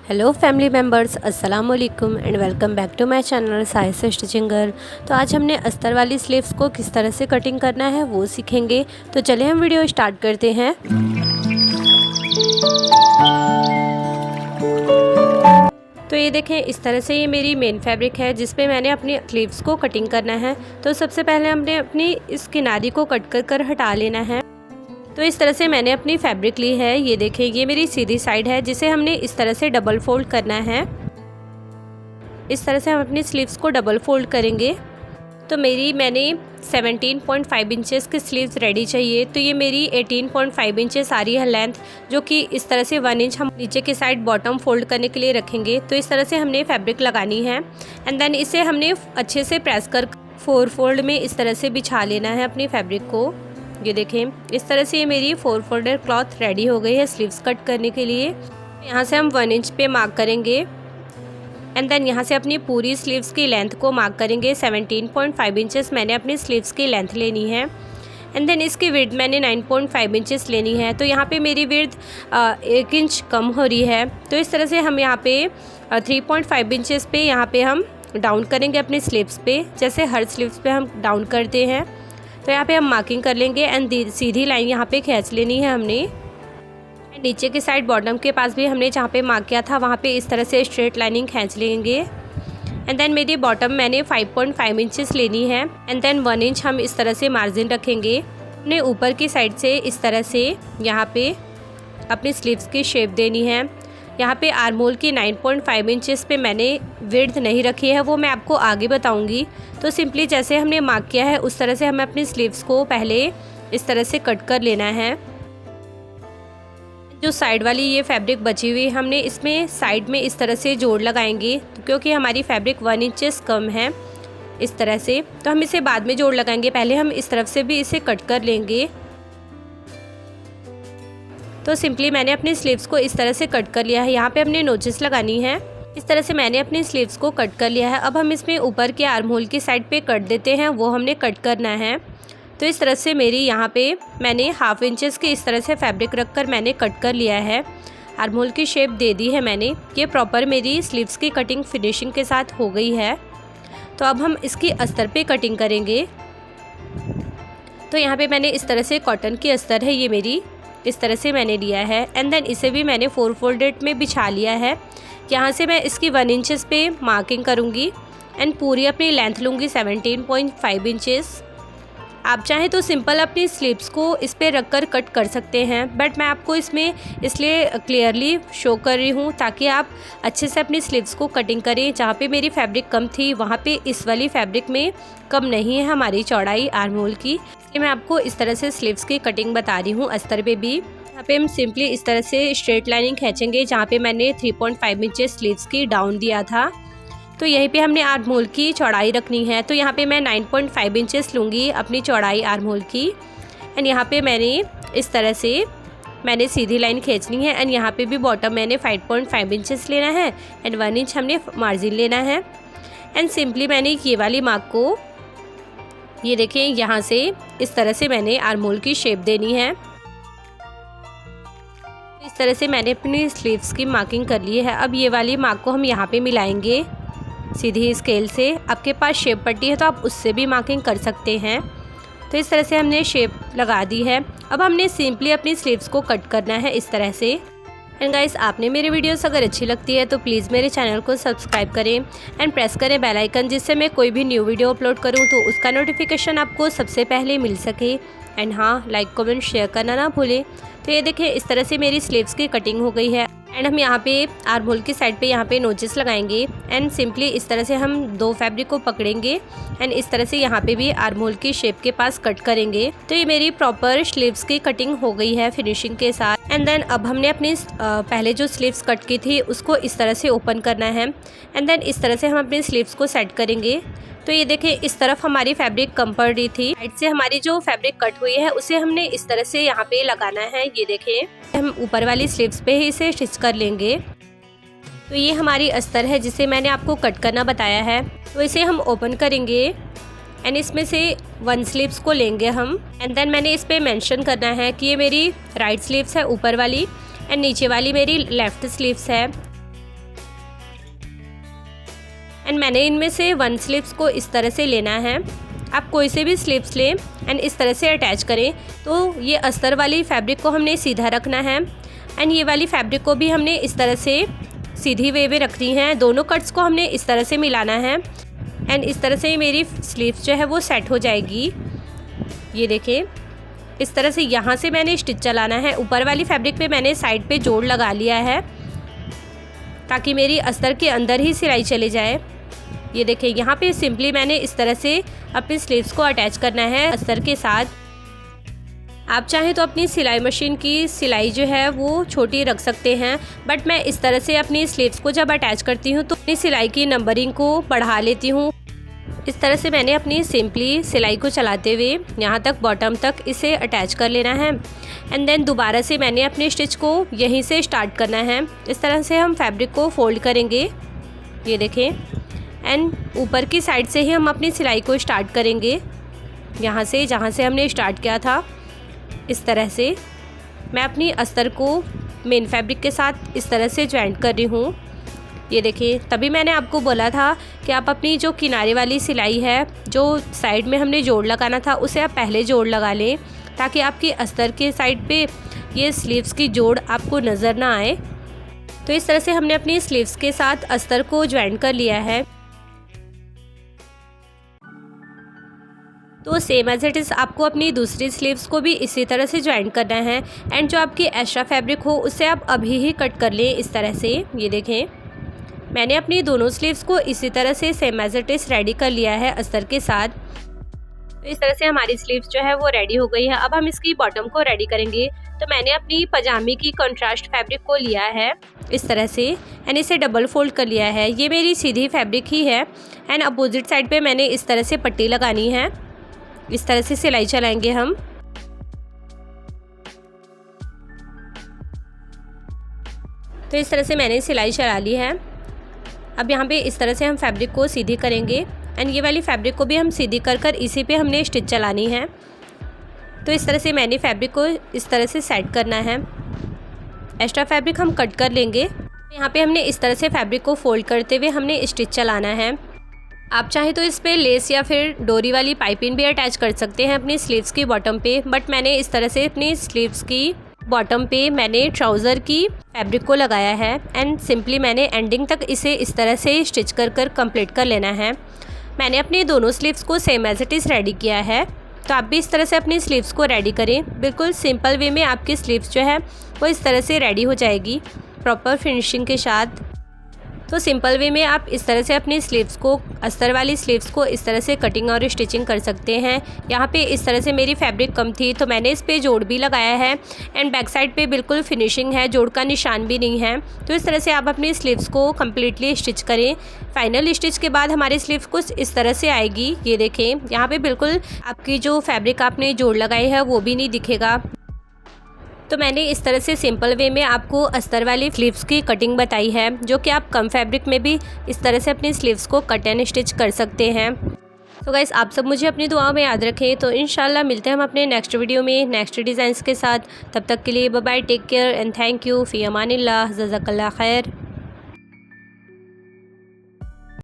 Hello family members, अस्सलाम वालेकुम and welcome back to my channel Sahis stitching girl. तो आज हमने अस्तर वाली स्लीव्स को किस तरह से कटिंग करना है वो सीखेंगे। तो चलिए हम वीडियो स्टार्ट करते हैं। तो ये देखें, इस तरह से ये मेरी मेन फैब्रिक है जिस पे मैंने अपनी स्लीव्स को कटिंग करना है। तो सबसे पहले हमने अपनी इस किनारी को कट कर हटा लेना है। तो इस तरह से मैंने अपनी फैब्रिक ली है। ये देखें, ये मेरी सीधी साइड है जिसे हमने इस तरह से डबल फोल्ड करना है। इस तरह से हम अपनी स्लीव्स को डबल फोल्ड करेंगे। तो मैंने 17.5 इंचेस की स्लीव्स रेडी चाहिए। तो ये मेरी 18.5 इंचेस आ रही है लेंथ, जो कि इस तरह से 1 इंच हम नीचे की साइड बॉटम फोल्ड करने के लिए रखेंगे। तो इस तरह से हमने फैब्रिक लगानी है एंड देन इसे हमने अच्छे से प्रेस कर 4 फोल्ड में इस तरह से बिछा लेना है अपनी फैब्रिक को। ये देखें, इस तरह से ये मेरी 4 फोल्डेड क्लॉथ रेडी हो गई है स्लीव्स कट करने के लिए। यहाँ से हम 1 इंच पे मार्क करेंगे एंड देन यहाँ से अपनी पूरी स्लीव्स की लेंथ को मार्क करेंगे। 17.5 इंचेस मैंने अपनी स्लीव्स की लेंथ लेनी है एंड देन इसकी विड्थ मैंने 9.5 इंचेस लेनी है। तो यहाँ पे मेरी विड्थ 1 इंच कम हो रही है। तो इस तरह से हम यहाँ पे 3.5 इंचेस पे यहाँ पे हम डाउन करेंगे अपनी स्लीव्स पे, जैसे हर स्लीव्स पे हम डाउन करते हैं। तो यहाँ पे हम मार्किंग कर लेंगे एंड सीधी लाइन यहाँ पे खींच लेनी है हमने। नीचे की साइड बॉटम के पास भी हमने जहाँ पे मार्क किया था वहाँ पे इस तरह से स्ट्रेट लाइनिंग खींच लेंगे एंड देन मेरी बॉटम मैंने 5.5 इंचेस लेनी है एंड देन 1 इंच हम इस तरह से मार्जिन रखेंगे। हमने ऊपर की साइड से इस तरह से यहाँ पे अपनी स्लीव्स की शेप देनी है। यहाँ पे आर्म होल की 9.5 इंचेस पे मैंने विड्थ नहीं रखी है, वो मैं आपको आगे बताऊंगी। तो सिंपली जैसे हमने मार्क किया है उस तरह से हमें अपनी स्लीव्स को पहले इस तरह से कट कर लेना है। जो साइड वाली ये फैब्रिक बची हुई हमने इसमें साइड में इस तरह से जोड़ लगाएंगे, तो क्योंकि हमारी फैब्रिक 1 इंचेस कम है इस तरह से, तो हम इसे बाद में जोड़ लगाएंगे। पहले हम इस तरफ से भी इसे कट कर लेंगे। तो सिंपली मैंने अपनी स्लीव्स को इस तरह से कट कर लिया है। यहाँ पे हमने नोचेस लगानी है। इस तरह से मैंने अपनी स्लीव्स को कट कर लिया है। अब हम इसमें ऊपर के आर्म होल की साइड पे कट देते हैं, वो हमने कट करना है। तो इस तरह से मेरी यहाँ पे मैंने 1/2 इंचेस की इस तरह से फैब्रिक रखकर मैंने कट कर लिया है। आर्म होल की शेप दे दी है मैंने। ये प्रॉपर मेरी स्लीव्स की कटिंग फिनिशिंग के साथ हो गई है। तो अब हम इसकी अस्तर पे कटिंग करेंगे। तो यहाँ पे मैंने इस तरह से कॉटन की अस्तर है, ये मेरी इस तरह से मैंने लिया है एंड देन इसे भी मैंने 4 फोल्डेड में बिछा लिया है। यहाँ से मैं इसकी 1 इंचेस पे मार्किंग करूँगी एंड पूरी अपनी लेंथ लूँगी 17.5 इंचेस। आप चाहें तो सिंपल अपनी स्लीव्स को इस पे रखकर कट कर सकते हैं, बट मैं आपको इसमें इसलिए क्लियरली शो कर रही हूँ ताकि आप अच्छे से अपनी स्लीव्स को कटिंग करें। जहाँ पे मेरी फैब्रिक कम थी वहाँ पे इस वाली फैब्रिक में कम नहीं है हमारी चौड़ाई आर्म होल की, इसलिए मैं आपको इस तरह से स्लीव्स की कटिंग बता रही हूँ अस्तर पे भी। यहाँ पे हम सिंपली इस तरह से स्ट्रेट लाइनिंग खींचेंगे जहाँ पे मैंने 3.5 इंचेस स्लीव्स की डाउन दिया था। तो यहीं पे हमने आर्म होल की चौड़ाई रखनी है। तो यहाँ पे मैं 9.5 इंचेस लूँगी अपनी चौड़ाई आर्म होल की एंड यहाँ पे मैंने इस तरह से मैंने सीधी लाइन खींचनी है एंड यहाँ पे भी बॉटम मैंने 5.5 इंचेस लेना है एंड 1 इंच हमने मार्जिन लेना है एंड सिंपली मैंने ये वाली मार्क को, ये देखें, यहाँ से इस तरह से मैंने आर्म होल की शेप देनी है। इस तरह से मैंने अपनी स्लीव्स की मार्किंग कर ली है। अब ये वाली मार्क को हम यहाँ पे मिलाएंगे सीधी स्केल से। आपके पास शेप पट्टी है तो आप उससे भी मार्किंग कर सकते हैं। तो इस तरह से हमने शेप लगा दी है। अब हमने सिंपली अपनी स्लीव्स को कट करना है इस तरह से। एंड गाइस, आपने मेरी वीडियोस अगर अच्छी लगती है तो प्लीज़ मेरे चैनल को सब्सक्राइब करें एंड प्रेस करें बेल आइकन, जिससे मैं कोई भी न्यू वीडियो अपलोड करूं तो उसका नोटिफिकेशन आपको सबसे पहले मिल सके। एंड हाँ, लाइक कमेंट शेयर करना ना भूलें। तो ये देखिए, इस तरह से मेरी स्लीव्स की कटिंग हो गई है एंड हम यहाँ पे आर्म होल की साइड पे यहाँ पे नोचेस लगाएंगे एंड सिंपली इस तरह से हम 2 फैब्रिक को पकड़ेंगे एंड इस तरह से यहाँ पे भी आर्म होल की शेप के पास कट करेंगे। तो ये मेरी प्रॉपर स्लीव्स की कटिंग हो गई है फिनिशिंग के साथ। एंड देन अब हमने अपनी पहले जो स्लीव्स कट की थी उसको इस तरह से ओपन करना है एंड देन इस तरह से हम अपनी स्लीव्स को सेट करेंगे। तो ये देखें, इस तरफ हमारी फैब्रिक कम पड़ रही थी, साइड से हमारी जो फैब्रिक कट हुई है उसे हमने इस तरह से यहाँ पे लगाना है। ये देखें, हम ऊपर वाली स्लीव्स पे ही इसे स्टिच कर लेंगे। तो ये हमारी अस्तर है जिसे मैंने आपको कट करना बताया है। तो इसे हम ओपन करेंगे एंड इसमें से 1 स्लीव्स को लेंगे हम एंड देन मैंने इस पे मेंशन करना है कि ये मेरी राइट स्लीव्स है ऊपर वाली एंड नीचे वाली मेरी लेफ्ट स्लीव्स है। एंड मैंने इनमें से 1 स्लीव्स को इस तरह से लेना है। आप कोई से भी स्लीव्स लें एंड इस तरह से अटैच करें। तो ये अस्तर वाली फैब्रिक को हमने सीधा रखना है एंड ये वाली फैब्रिक को भी हमने इस तरह से सीधी वे में रखनी है। दोनों कट्स को हमने इस तरह से मिलाना है एंड इस तरह से मेरी स्लीव्स जो है वो सेट हो जाएगी। ये देखिए, इस तरह से यहाँ से मैंने स्टिच चलाना है। ऊपर वाली फैब्रिक पे मैंने साइड पे जोड़ लगा लिया है ताकि मेरी अस्तर के अंदर ही सिलाई चले जाए। ये देखिए, यहाँ पे सिंपली मैंने इस तरह से अपनी स्लीव्स को अटैच करना है अस्तर के साथ। आप चाहें तो अपनी सिलाई मशीन की सिलाई जो है वो छोटी रख सकते हैं, बट मैं इस तरह से अपनी स्लीव्स को जब अटैच करती हूँ तो अपनी सिलाई की नंबरिंग को बढ़ा लेती हूँ। इस तरह से मैंने अपनी सिंपली सिलाई को चलाते हुए यहाँ तक बॉटम तक इसे अटैच कर लेना है एंड देन दोबारा से मैंने अपने स्टिच को यहीं से स्टार्ट करना है। इस तरह से हम फैब्रिक को फोल्ड करेंगे। ये देखें, एंड ऊपर की साइड से ही हम अपनी सिलाई को स्टार्ट करेंगे, यहाँ से जहाँ से हमने स्टार्ट किया था। इस तरह से मैं अपनी अस्तर को मेन फैब्रिक के साथ इस तरह से ज्वाइंट कर रही हूँ। ये देखिए, तभी मैंने आपको बोला था कि आप अपनी जो किनारे वाली सिलाई है, जो साइड में हमने जोड़ लगाना था, उसे आप पहले जोड़ लगा लें ताकि आपकी अस्तर के साइड पे ये स्लीव्स की जोड़ आपको नज़र ना आए। तो इस तरह से हमने अपनी स्लीव्स के साथ अस्तर को ज्वाइंट कर लिया है। तो सेम एज इट इज़ आपको अपनी दूसरी स्लीव्स को भी इसी तरह से ज्वाइंट करना है एंड जो आपकी एक्स्ट्रा फैब्रिक हो उसे आप अभी ही कट कर लें इस तरह से। ये देखें, मैंने अपनी दोनों स्लीव्स को इसी तरह से same as it is ready कर लिया है अस्तर के साथ। तो इस तरह से हमारी स्लीव्स जो है वो रेडी हो गई है। अब हम इसकी बॉटम को रेडी करेंगे। तो मैंने अपनी पजामे की कंट्रास्ट फैब्रिक को लिया है इस तरह से एंड इसे डबल फोल्ड कर लिया है। ये मेरी सीधी फैब्रिक ही है एंड अपोजिट साइड पे मैंने इस तरह से पट्टी लगानी है। इस तरह से सिलाई चलाएंगे हम। तो इस तरह से मैंने सिलाई चला ली है। अब यहाँ पे इस तरह से हम फैब्रिक को सीधी करेंगे एंड ये वाली फैब्रिक को भी हम सीधी कर कर इसी पे हमने स्टिच चलानी है। तो इस तरह से मैंने फैब्रिक को इस तरह से सेट करना है। एक्स्ट्रा फैब्रिक हम कट कर लेंगे। यहाँ पे हमने इस तरह से फैब्रिक को फोल्ड करते हुए हमने स्टिच चलाना है। आप चाहे तो इस पर लेस या फिर डोरी वाली पाइपिंग भी अटैच कर सकते हैं अपनी स्लीव्स की बॉटम पे, बट मैंने इस तरह से अपनी स्लीव्स की बॉटम पे मैंने ट्राउज़र की फैब्रिक को लगाया है एंड सिंपली मैंने एंडिंग तक इसे इस तरह से स्टिच कर कर कंप्लीट कर लेना है। मैंने अपनी दोनों स्लीव्स को same as it is ready किया है। तो आप भी इस तरह से अपनी स्लीव्स को रेडी करें। बिल्कुल सिंपल वे में आपकी स्लीव्स जो है वो इस तरह से रेडी हो जाएगी प्रॉपर फिनिशिंग के साथ। तो सिंपल वे में आप इस तरह से अपनी स्लीव्स को, अस्तर वाली स्लीव्स को इस तरह से कटिंग और स्टिचिंग कर सकते हैं। यहाँ पे इस तरह से मेरी फैब्रिक कम थी तो मैंने इस पे जोड़ भी लगाया है एंड बैक साइड पे बिल्कुल फिनिशिंग है, जोड़ का निशान भी नहीं है। तो इस तरह से आप अपनी स्लीव्स को कम्प्लीटली स्टिच करें। फाइनल स्टिच के बाद हमारी स्लीव्स कुछ इस तरह से आएगी। ये देखें, यहाँ पर बिल्कुल आपकी जो फैब्रिक आपने जोड़ लगाई है वो भी नहीं दिखेगा। तो मैंने इस तरह से सिंपल वे में आपको अस्तर वाली स्लीव्स की कटिंग बताई है, जो कि आप कम फैब्रिक में भी इस तरह से अपनी स्लीव्स को कट एंड स्टिच कर सकते हैं। तो गाइस, आप सब मुझे अपनी दुआओं में याद रखें। तो इंशाल्लाह मिलते हैं हम अपने नेक्स्ट वीडियो में नेक्स्ट डिज़ाइंस के साथ। तब तक के लिए bye bye, take care and thank you, फ़ी अमानिल्लाह, जज़ाकल्लाह खैर।